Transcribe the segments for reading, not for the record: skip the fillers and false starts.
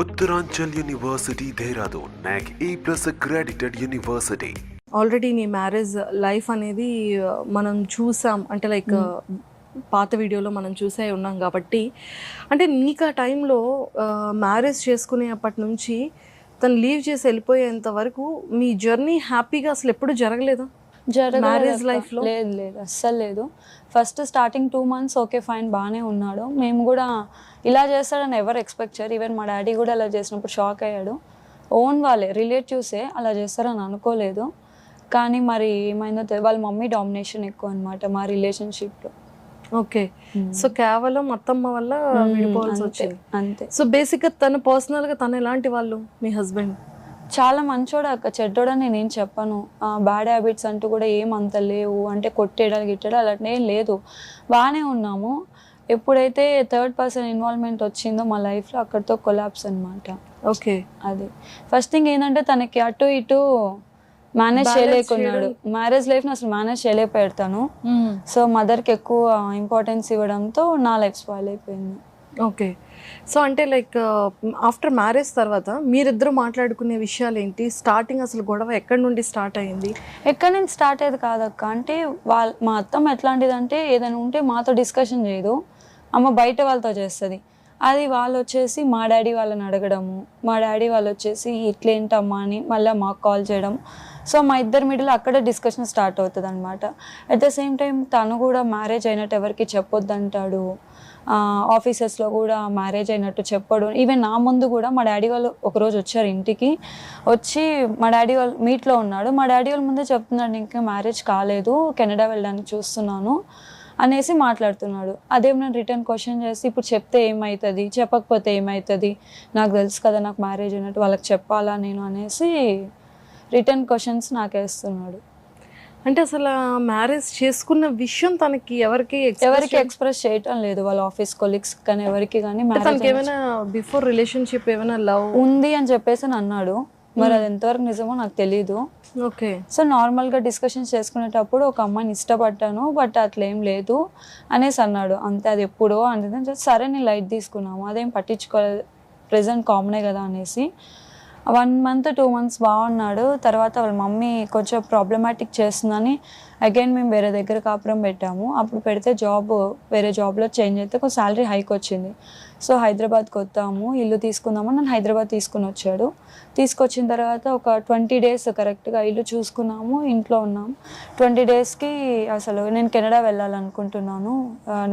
Uttaranchal University, Dehradun, NAC A+ accredited university. Already నీ marriage life అనేది మనం చూసాం అంటే లైక్ పాత వీడియోలో మనం చూసే ఉన్నాం కాబట్టి అంటే నీకు ఆ టైంలో మ్యారేజ్ చేసుకునేప్పటి నుంచి తను లీవ్ చేసి వెళ్ళిపోయేంత వరకు మీ జర్నీ హ్యాపీగా అసలు ఎప్పుడు జరగలేదా మ్యారేజ్ లైఫ్లో? లేదు లేదు అస్సలు లేదు. First starting 2 months okay fine బాగానే ఉన్నాడు. మేము కూడా ఇలా చేస్తాడని ఎవరు ఎక్స్పెక్ట్ చేయరు. ఈవెన్ మా డాడీ కూడా అలా చేసినప్పుడు షాక్ అయ్యాడు. ఓన్ వాళ్ళే రిలేటివ్సే అలా చేస్తారని అనుకోలేదు. కానీ మరి ఏమైందో వాళ్ళ మమ్మీ డామినేషన్ ఎక్కువ అనమాట మా రిలేషన్షిప్లో. ఓకే, సో కేవలం అత్తమ్మ వల్ల విడిపోవాల్సి వచ్చింది అంతే. సో బేసిక్గా తను పర్సనల్గా తను ఎలాంటి వాళ్ళు మీ హస్బెండ్? చాలా మంచోడు అక్క, చెడ్డోడని నేనేం చెప్పను. బ్యాడ్ హ్యాబిట్స్ అంటూ కూడా ఏమంత లేవు. అంటే కొట్టేయడాలు గిట్టడం అలాంటి ఏం లేదు, బాగానే ఉన్నాము. ఎప్పుడైతే థర్డ్ పర్సన్ ఇన్వాల్వ్మెంట్ వచ్చిందో మా లైఫ్లో అక్కడితో కొలాప్స్ అనమాట. ఓకే, అది ఫస్ట్ థింగ్ ఏంటంటే తనకి అటు ఇటు మేనేజ్ చేయలేకున్నాడు. మ్యారేజ్ లైఫ్ని అసలు మేనేజ్ చేయలేకపోయాడు తను. సో మదర్కి ఎక్కువ ఇంపార్టెన్స్ ఇవ్వడంతో నా లైఫ్ స్పాయిల్ అయిపోయింది. ఓకే, సో అంటే లైక్ ఆఫ్టర్ మ్యారేజ్ తర్వాత మీరిద్దరు మాట్లాడుకునే విషయాలు ఏంటి? స్టార్టింగ్ అసలు గొడవ ఎక్కడి నుండి స్టార్ట్ అయింది? ఎక్కడి నుంచి స్టార్ట్ అయ్యేది కాదక్క. అంటే మా అత్తమ్మ ఎట్లాంటిదంటే ఏదైనా ఉంటే మాతో డిస్కషన్ చేయదు, అమ్మ బయట వాళ్ళతో చేస్తుంది. అది వాళ్ళు వచ్చేసి మా డాడీ వాళ్ళని అడగడము, మా డాడీ వాళ్ళు వచ్చేసి ఇట్లేంటమ్మా అని మళ్ళీ మాకు కాల్ చేయడం. సో మా ఇద్దరి మిడిల్ అక్కడే డిస్కషన్ స్టార్ట్ అవుతుంది అనమాట. అట్ ద సేమ్ టైం తను కూడా మ్యారేజ్ అయినట్టు ఎవరికి చెప్పొద్దంటాడు. ఆఫీసెస్లో కూడా మ్యారేజ్ అయినట్టు చెప్పడు. ఈవెన్ నా ముందు కూడా మా డాడీ వాళ్ళు ఒకరోజు వచ్చారు ఇంటికి. వచ్చి మా డాడీ వాళ్ళు మీట్లో ఉన్నాడు. మా డాడీ వాళ్ళ ముందే చెప్తున్నాడు, ఇంకా మ్యారేజ్ కాలేదు, కెనడా వెళ్ళడానికి చూస్తున్నాను అనేసి మాట్లాడుతున్నాడు. అదేం నేను రిటర్న్ క్వశ్చన్ చేసి ఇప్పుడు చెప్తే ఏమవుతుంది, చెప్పకపోతే ఏమవుతుంది, నాకు తెలుసు కదా నాకు మ్యారేజ్ అయినట్టు, వాళ్ళకి చెప్పాలా నేను అనేసి రిటర్న్ క్వశ్చన్స్ నాకేస్తున్నాడు. అంటే అసలు మ్యారేజ్ చేసుకున్న విషయం తనకి ఎవరికి ఎక్స్ప్రెస్ చేయటం లేదు, వాళ్ళ ఆఫీస్ కొలీగ్స్ కానీ ఎవరికి కానీ. తనకి ఏమైనా బిఫోర్ రిలేషన్షిప్ ఏమైనా లవ్ ఉంది అని చెప్పేసి అన్నాడు. మరి అది ఎంతవరకు నిజమో నాకు తెలీదు. ఓకే, సో నార్మల్గా డిస్కషన్స్ చేసుకునేటప్పుడు ఒక అమ్మాయిని ఇష్టపడ్డాను బట్ అట్లేం లేదు అనేసి అన్నాడు. అంతే, అది ఎప్పుడో అంటే సరే నేను లైట్ తీసుకున్నాము, అదేం పట్టించుకోలేదు, ప్రెజెంట్ కామనే కదా అనేసి. 1 month 2 months బాగున్నాడు. తర్వాత వాళ్ళ మమ్మీ కొంచెం ప్రాబ్లమాటిక్ చేస్తుందని అగైన్ మేము వేరే దగ్గర కాపురం పెట్టాము. అప్పుడు పెడితే వేరే జాబ్లో చేంజ్ అయితే కొంచెం శాలరీ హైక్ వచ్చింది. సో హైదరాబాద్కి వద్దాము, ఇల్లు తీసుకుందామని నన్ను హైదరాబాద్ తీసుకుని వచ్చాడు. తీసుకొచ్చిన తర్వాత ఒక 20 days కరెక్ట్గా ఇల్లు చూసుకున్నాము, ఇంట్లో ఉన్నాము. 20 daysకి అసలు నేను కెనడా వెళ్ళాలనుకుంటున్నాను,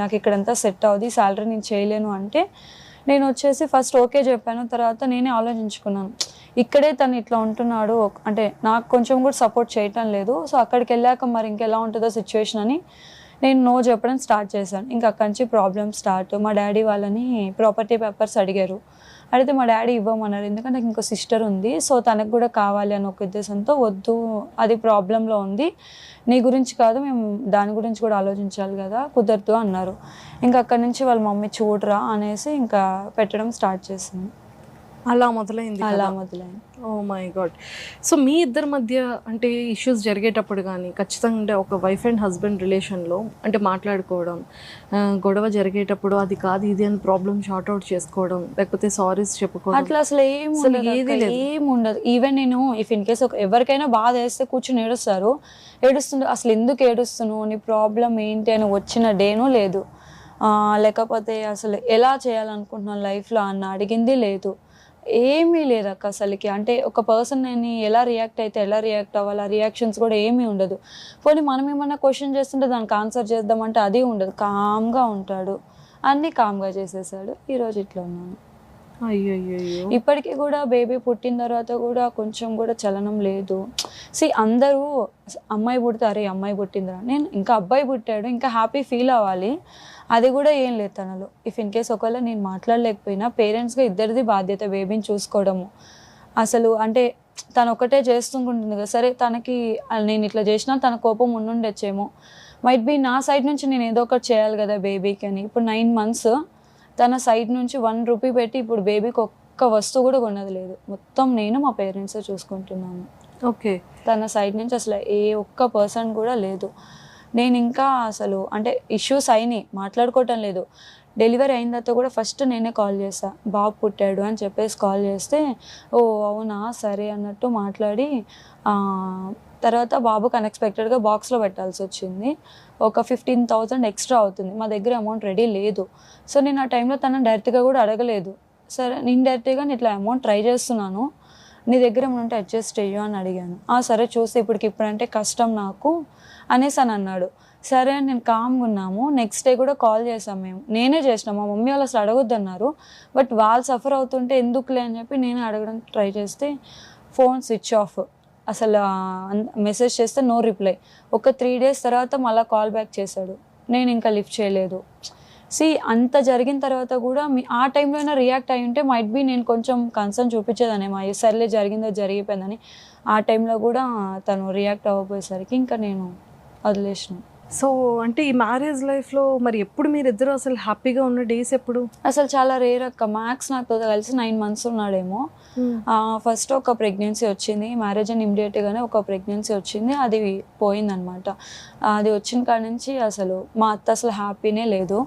నాకు ఇక్కడంతా సెట్ అవుతుంది, శాలరీ నేను చేయలేను అంటే నేను వచ్చేసి ఫస్ట్ ఓకే చెప్పాను. తర్వాత నేనే ఆలోచించుకున్నాను, ఇక్కడే తను ఇట్లా ఉంటున్నాడు అంటే నాకు కొంచెం కూడా సపోర్ట్ చేయటం లేదు, సో అక్కడికి వెళ్ళాక మరి ఇంకెలా ఉంటుందో సిచ్యువేషన్ అని నేను నో చెప్పడం స్టార్ట్ చేశాను. ఇంకా అక్కడి నుంచి ప్రాబ్లమ్ స్టార్ట్. మా డాడీ వాళ్ళని ప్రాపర్టీ పేపర్స్ అడిగారు. అడిగితే మా డాడీ ఇవ్వమన్నారు, ఎందుకంటే నాకు ఇంకో సిస్టర్ ఉంది, సో తనకు కూడా కావాలి అని ఒక ఉద్దేశంతో వద్దు, అది ప్రాబ్లంలో ఉంది, నీ గురించి కాదు మేము దాని గురించి కూడా ఆలోచించాలి కదా, కుదరదు అన్నారు. ఇంకా అక్కడి నుంచి వాళ్ళ మమ్మీ చూడరా అనేసి ఇంకా పెట్టడం స్టార్ట్ చేసింది. అలా మొదలైంది. Oh my God. సో మీ ఇద్దరి మధ్య అంటే ఇష్యూస్ జరిగేటప్పుడు కానీ ఖచ్చితంగా ఒక వైఫ్ అండ్ హస్బెండ్ రిలేషన్లో అంటే మాట్లాడుకోవడం, గొడవ జరిగేటప్పుడు అది కాదు ఇది అని ప్రాబ్లమ్ షార్ట్ అవుట్ చేసుకోవడం, లేకపోతే సారీస్ చెప్పుకోవడం, అట్లా అసలు ఏం ఉండదు. ఈవెన్ నేను ఇఫ్ ఇన్ కేస్ ఎవరికైనా బాధ వేస్తే కూర్చొని ఏడుస్తుండే, అసలు ఎందుకు ఏడుస్తున్నావు, నీ ప్రాబ్లం ఏంటి అని వచ్చిన డేనూ లేదు. లేకపోతే అసలు ఎలా చేయాలనుకుంటున్నాను లైఫ్లో అన్న అడిగింది లేదు, ఏమీ లేదు అక్క అసలుకి. అంటే ఒక పర్సన్ నేను ఎలా రియాక్ట్ అయితే ఎలా రియాక్ట్ అవ్వాలి, ఆ రియాక్షన్స్ కూడా ఏమీ ఉండదు. పోనీ మనం ఏమన్నా క్వశ్చన్ చేస్తుంటే దానికి ఆన్సర్ చేద్దామంటే అది ఉండదు, కామ్గా ఉంటాడు. అన్నీ కామ్గా చేసేసాడు. ఈరోజు ఇట్లా ఉన్నాను. అయ్యో, ఇప్పటికీ కూడా బేబీ పుట్టిన తర్వాత కూడా కొంచెం కూడా చలనం లేదు. అందరూ అమ్మాయి పుడితే అరే అమ్మాయి పుట్టిందిరా, నేను ఇంకా అబ్బాయి పుట్టాడు ఇంకా హ్యాపీ ఫీల్ అవ్వాలి, అది కూడా ఏం లేదు తనలో. ఇఫ్ ఇన్ కేస్ ఒకవేళ నేను మాట్లాడలేకపోయినా పేరెంట్స్గా ఇద్దరిది బాధ్యత బేబీని చూసుకోవడము. అసలు అంటే తను ఒకటే చేస్తుంటుంది కదా, సరే తనకి నేను ఇట్లా చేసినా తన కోపం ఉండుండొచ్చేమో, మైట్ బీ నా సైడ్ నుంచి నేను ఏదో ఒకటి చేయాలి కదా బేబీకి అని. ఇప్పుడు 9 months తన సైడ్ నుంచి 1 rupee పెట్టి ఇప్పుడు బేబీకి ఒక్క వస్తువు కూడా కొన్నది లేదు, మొత్తం నేను మా పేరెంట్స్ చూసుకుంటున్నాను. ఓకే, తన సైడ్ నుంచి అసలు ఏ ఒక్క పర్సన్ కూడా లేదు. నేను ఇంకా అసలు అంటే ఇష్యూస్ అయినాయి, మాట్లాడుకోవటం లేదు. డెలివరీ అయిన తర్వాత కూడా ఫస్ట్ నేనే కాల్ చేశాను, బాబు పుట్టాడు అని చెప్పేసి కాల్ చేస్తే ఓ అవునా సరే అన్నట్టు మాట్లాడి తర్వాత బాబుకి అన్ఎక్స్పెక్టెడ్గా బాక్స్లో పెట్టాల్సి వచ్చింది. ఒక 15,000 ఎక్స్ట్రా అవుతుంది, మా దగ్గర అమౌంట్ రెడీ లేదు. సో నేను ఆ టైంలో తనని డైరెక్ట్గా కూడా అడగలేదు. సరే నేను డైరెక్ట్గా నేను ఇట్లా అమౌంట్ ట్రై చేస్తున్నాను, నీ దగ్గర ఏమైనా ఉంటే అడ్జస్ట్ చెయ్యు అని అడిగాను. సరే చూస్తే ఇప్పుడంటే కష్టం నాకు అనేసి అని అన్నాడు. సరే అని నేను కామ్గా ఉన్నాము. నెక్స్ట్ డే కూడా కాల్ చేసాం మేము, నేనే చేసినాం. మా మమ్మీ వాళ్ళు అసలు అడగొద్దన్నారు, బట్ వాళ్ళు సఫర్ అవుతుంటే ఎందుకులే అని చెప్పి నేనే అడగడానికి ట్రై చేస్తే ఫోన్ స్విచ్ ఆఫ్, అసలు మెసేజ్ చేస్తే నో రిప్లై. ఒక 3 days తర్వాత మళ్ళీ కాల్ బ్యాక్ చేశాడు, నేను ఇంకా లిఫ్ట్ చేయలేదు. అంత జరిగిన తర్వాత కూడా ఆ టైంలో అయినా రియాక్ట్ అయ్యి ఉంటే మైట్ బీ నేను కొంచెం కన్సర్న్ చూపించేదానేమో, సర్లే జరిగిందో జరిగిపోయిందని. ఆ టైంలో కూడా తను రియాక్ట్ అవ్వబోయేసరికి ఇంకా నేను వదిలేసిన. సో అంటే ఈ మ్యారేజ్ లైఫ్లో మరి ఎప్పుడు మీరిద్దరూ అసలు హ్యాపీగా ఉన్న డేస్ ఎప్పుడు? అసలు చాలా రేర్ అక్క. మ్యాక్స్ నాతో కలిసి 9 months ఉన్నాడేమో. ఫస్ట్ ఒక ప్రెగ్నెన్సీ వచ్చింది, మ్యారేజ్ అని ఇమ్మీడియట్గానే ఒక ప్రెగ్నెన్సీ వచ్చింది, అది పోయిందనమాట. అది వచ్చిన కాడ నుంచి అసలు మా అత్త అసలు హ్యాపీనే లేదు.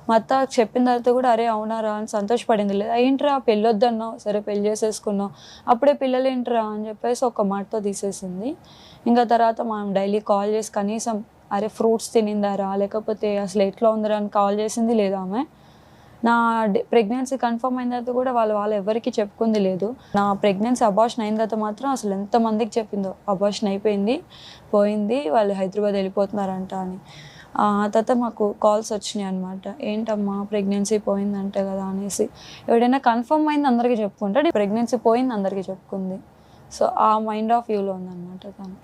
మా అత్త చెప్పిన తర్వాత కూడా అరే అవునారా అని సంతోషపడింది లేదు. ఏంట్రా పెళ్ళొద్దన్నావు, సరే పెళ్ళి చేసేసుకున్నావు, అప్పుడే పిల్లలు ఏంట్రా అని చెప్పేసి ఒక మాటతో తీసేసింది. ఇంకా తర్వాత మనం డైలీ కాల్ చేసి కనీసం అరే ఫ్రూట్స్ తినిందారా లేకపోతే అసలు ఎట్లా ఉందరా అని కాల్ చేసింది లేదు ఆమె. నా ప్రెగ్నెన్సీ కన్ఫర్మ్ అయిన తర్వాత కూడా వాళ్ళు ఎవరికి చెప్పుకుంది లేదు. నా ప్రెగ్నెన్సీ అబార్షన్ అయిన తర్వాత మాత్రం అసలు ఎంతమందికి చెప్పిందో అబార్షన్ అయిపోయింది, పోయింది, వాళ్ళు హైదరాబాద్ వెళ్ళిపోతున్నారంట అని. ఆ తర్వాత మాకు కాల్స్ వచ్చినాయి అనమాట, ఏంటమ్మా ప్రెగ్నెన్సీ పోయిందంట కదా అనేసి. ఎవడైనా కన్ఫర్మ్ అయింది అందరికీ చెప్పుకుంటాడు, ప్రెగ్నెన్సీ పోయింది అందరికీ చెప్పుకుంది. సో ఆ మైండ్ ఆఫ్ వ్యూలో ఉందన్నమాట తను.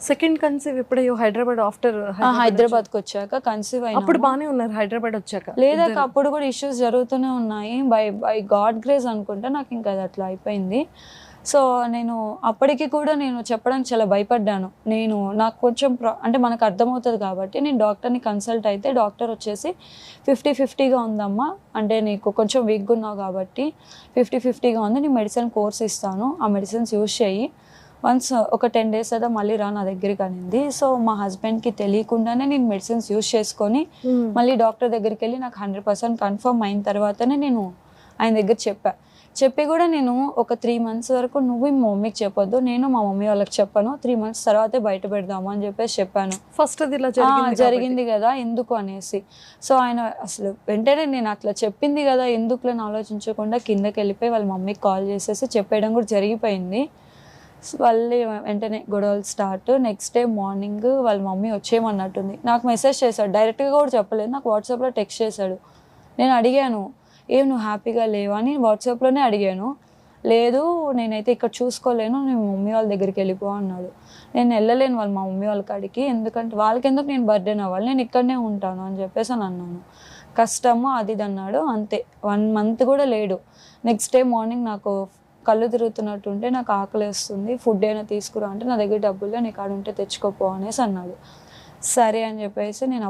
సెకండ్ కన్సీవ్ ఎప్పుడయ్యో హైదరాబాద్ ఆఫ్టర్ హైదరాబాద్కి వచ్చాక కన్సీవ్ అయినా. అప్పుడు బాగానే ఉన్నారు హైదరాబాద్ వచ్చాక? లేదా అప్పుడు కూడా ఇష్యూస్ జరుగుతూనే ఉన్నాయి. బై గాడ్ గ్రేస్ అనుకుంటా నాకు ఇంకా అది అట్లా అయిపోయింది. సో నేను అప్పటికి కూడా నేను చెప్పడానికి చాలా భయపడ్డాను. నాకు కొంచెం అంటే మనకు అర్థమవుతుంది కాబట్టి నేను డాక్టర్ని కన్సల్ట్ అయితే డాక్టర్ వచ్చేసి 50-50గా ఉందమ్మా, అంటే నీకు కొంచెం వీక్గా ఉన్నావు కాబట్టి 50-50గా ఉంది, నీ మెడిసిన్ కోర్స్ ఇస్తాను, ఆ మెడిసిన్స్ యూజ్ చేయి, వన్స్ ఒక 10 days అయితే మళ్ళీ రా నా దగ్గరికి అనింది. సో మా హస్బెండ్కి తెలియకుండానే నేను మెడిసిన్స్ యూజ్ చేసుకొని మళ్ళీ డాక్టర్ దగ్గరికి వెళ్ళి నాకు 100% కన్ఫర్మ్ అయిన తర్వాతనే నేను ఆయన దగ్గర చెప్పి కూడా నేను ఒక 3 months వరకు నువ్వు మా మమ్మీకి చెప్పొద్దు, నేను మా మమ్మీ వాళ్ళకి చెప్పాను, 3 months తర్వాతే బయట పెడదాము అని చెప్పేసి చెప్పాను. ఫస్ట్ అది ఇలా జరిగింది కదా ఎందుకు అనేసి. సో ఆయన అసలు వెంటనే నేను అట్లా చెప్పింది కదా ఎందుకులని ఆలోచించకుండా కిందకి వెళ్ళిపోయి వాళ్ళ మమ్మీకి కాల్ చేసేసి చెప్పేయడం కూడా జరిగిపోయింది. వాళ్ళు వెంటనే గొడవలు స్టార్ట్. నెక్స్ట్ డే మార్నింగ్ వాళ్ళ మమ్మీ వచ్చేయమన్నట్టుంది, నాకు మెసేజ్ చేశాడు, డైరెక్ట్గా కూడా చెప్పలేదు, నాకు వాట్సాప్లో టెక్స్ట్ చేశాడు. నేను అడిగాను నువ్వు హ్యాపీగా లేవా అని వాట్సాప్లోనే అడిగాను. లేదు నేనైతే ఇక్కడ చూసుకోలేను, నేను మమ్మీ వాళ్ళ దగ్గరికి వెళ్ళిపో అన్నాడు. నేను వెళ్ళలేను వాళ్ళ మా మమ్మీ వాళ్ళ కాడికి, ఎందుకంటే వాళ్ళకెందుకు నేను బర్త్డేన్ అవ్వాలి, నేను ఇక్కడనే ఉంటాను అని చెప్పేసి అని అన్నాను. కష్టము అది అన్నాడు. అంతే 1 month కూడా లేడు. నెక్స్ట్ డే మార్నింగ్ నాకు కళ్ళు తిరుగుతున్నట్టుంటే నాకు ఆకలి వేస్తుంది, ఫుడ్ అయినా తీసుకురా అంటే నా దగ్గర డబ్బులు నీ కాడ ఉంటే తెచ్చుకోపో అనేసి అన్నాడు. సరే అని చెప్పేసి నేను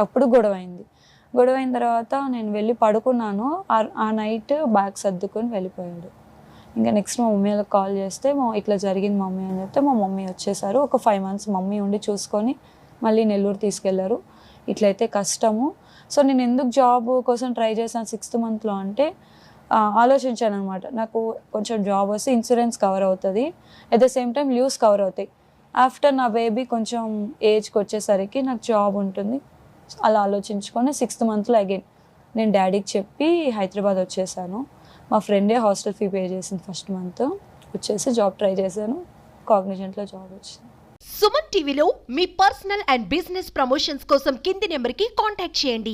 అప్పుడు గొడవ అయిన తర్వాత నేను వెళ్ళి పడుకున్నాను. ఆ నైట్ బ్యాగ్ సర్దుకొని వెళ్ళిపోయాడు. ఇంకా నెక్స్ట్ మా మమ్మీ వాళ్ళకి కాల్ చేస్తే ఇట్లా జరిగింది మమ్మీ అని చెప్తే మా మమ్మీ వచ్చేసారు. ఒక 5 months మమ్మీ ఉండి చూసుకొని మళ్ళీ నెల్లూరు తీసుకెళ్లారు. ఇట్లయితే కష్టము. సో నేను ఎందుకు జాబ్ కోసం ట్రై చేశాను 6th monthలో అంటే ఆలోచించాను అనమాట, నాకు కొంచెం జాబ్ వస్తే ఇన్సూరెన్స్ కవర్ అవుతుంది, at the same time leaves cover అవుతాయి. ఆఫ్టర్ నా బేబీ కొంచెం ఏజ్కి వచ్చేసరికి నాకు జాబ్ ఉంటుంది. అలా ఆలోచించుకొని 6th monthలో అగైన్ నేను డాడీకి చెప్పి హైదరాబాద్ వచ్చేసాను. మా ఫ్రెండే హాస్టల్ ఫీ పే చేసింది ఫస్ట్ మంత్. వచ్చేసి జాబ్ ట్రై చేశాను, కాగ్నిజెంట్లో జాబ్ వచ్చింది. సుమన్ టీవీలో మీ పర్సనల్ అండ్ బిజినెస్ ప్రమోషన్స్ కోసం కింది నెంబర్కి కాంటాక్ట్ చేయండి.